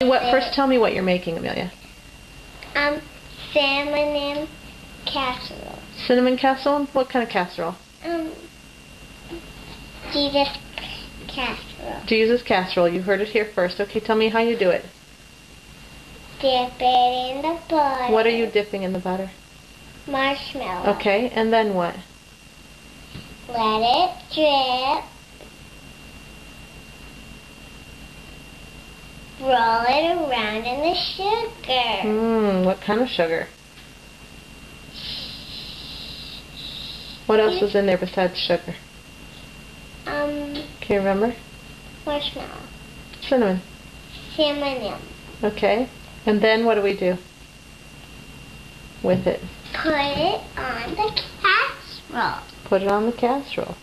First tell me what you're making, Amelia. Cinnamon casserole. Cinnamon casserole? What kind of casserole? Jesus casserole. Jesus casserole. You heard it here first. Okay, tell me how you do it. Dip it in the butter. What are you dipping in the butter? Marshmallow. Okay, and then what? Let it drip. Roll it around in the sugar. What kind of sugar? What else was in there besides sugar? Can you remember? Marshmallow. Cinnamon. Cinnamon. Okay, and then what do we do with it? Put it on the casserole. Put it on the casserole.